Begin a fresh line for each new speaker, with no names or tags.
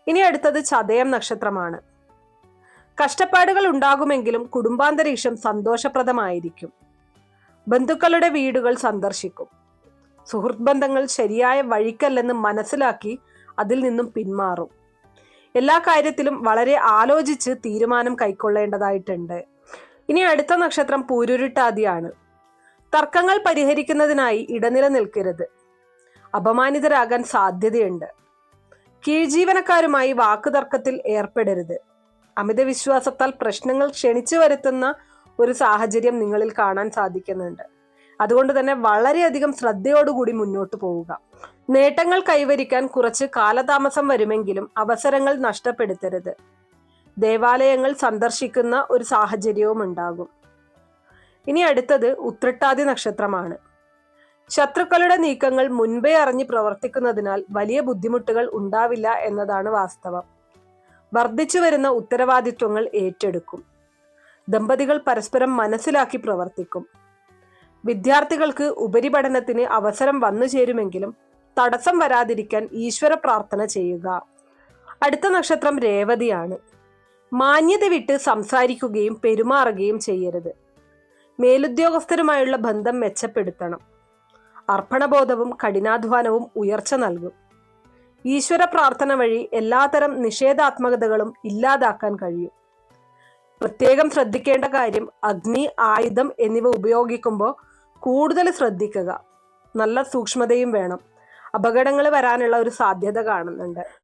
ഇനി അടുത്തത് ചതയം നക്ഷത്രമാണ്. കഷ്ടപ്പാടുകൾ ഉണ്ടാകുമെങ്കിലും കുടുംബാന്തരീക്ഷം സന്തോഷപ്രദമായിരിക്കും. ബന്ധുക്കളുടെ വീടുകൾ സന്ദർശിക്കും. സുഹൃത്ത് ബന്ധങ്ങൾ ശരിയായ വഴിക്കല്ലെന്ന് മനസ്സിലാക്കി അതിൽ നിന്നും പിന്മാറും. എല്ലാ കാര്യത്തിലും വളരെ ആലോചിച്ച് തീരുമാനം കൈക്കൊള്ളേണ്ടതായിട്ടുണ്ട്. ഇനി അടുത്ത നക്ഷത്രം പൂരുരുട്ടാതിയാണ്. തർക്കങ്ങൾ പരിഹരിക്കുന്നതിനായി ഇടനില നിൽക്കരുത്. അപമാനിതരാകാൻ സാധ്യതയുണ്ട്. കീഴ്ജീവനക്കാരുമായി വാക്കുതർക്കത്തിൽ ഏർപ്പെടരുത്. അമിത വിശ്വാസത്താൽ പ്രശ്നങ്ങൾ ക്ഷണിച്ചു വരുത്തുന്ന ഒരു സാഹചര്യം നിങ്ങളിൽ കാണാൻ സാധിക്കുന്നുണ്ട്. അതുകൊണ്ട് തന്നെ വളരെയധികം ശ്രദ്ധയോടുകൂടി മുന്നോട്ട് പോവുക. നേട്ടങ്ങൾ കൈവരിക്കാൻ കുറച്ച് കാലതാമസം വരുമെങ്കിലും അവസരങ്ങൾ നഷ്ടപ്പെടുത്തരുത്. ദേവാലയങ്ങൾ സന്ദർശിക്കുന്ന ഒരു സാഹചര്യവും ഉണ്ടാകും. ഇനി അടുത്തത് ഉത്രട്ടാതി നക്ഷത്രമാണ്. ശത്രുക്കളുടെ നീക്കങ്ങൾ മുൻപേ അറിഞ്ഞ് പ്രവർത്തിക്കുന്നതിനാൽ വലിയ ബുദ്ധിമുട്ടുകൾ ഉണ്ടാവില്ല എന്നതാണ് വാസ്തവം. വർദ്ധിച്ചു വരുന്ന ഉത്തരവാദിത്വങ്ങൾ ഏറ്റെടുക്കും. ദമ്പതികൾ പരസ്പരം മനസ്സിലാക്കി പ്രവർത്തിക്കും. വിദ്യാർത്ഥികൾക്ക് ഉപരിപഠനത്തിന് അവസരം വന്നു ചേരുമെങ്കിലും തടസ്സം വരാതിരിക്കാൻ ഈശ്വര പ്രാർത്ഥന ചെയ്യുക. അടുത്ത നക്ഷത്രം രേവതിയാണ്. മാന്യത വിട്ട് സംസാരിക്കുകയും പെരുമാറുകയും ചെയ്യരുത്. മേലുദ്യോഗസ്ഥരുമായുള്ള ബന്ധം മെച്ചപ്പെടുത്തണം. അർപ്പണബോധവും കഠിനാധ്വാനവും ഉയർച്ച നൽകും. ഈശ്വര പ്രാർത്ഥന വഴി എല്ലാത്തരം നിഷേധാത്മകതകളും ഇല്ലാതാക്കാൻ കഴിയും. പ്രത്യേകം ശ്രദ്ധിക്കേണ്ട കാര്യം അഗ്നി, ആയുധം എന്നിവ ഉപയോഗിക്കുമ്പോൾ കൂടുതൽ ശ്രദ്ധിക്കുക. നല്ല സൂക്ഷ്മതയും വേണം. അപകടങ്ങൾ വരാനുള്ള ഒരു സാധ്യത കാണുന്നുണ്ട്.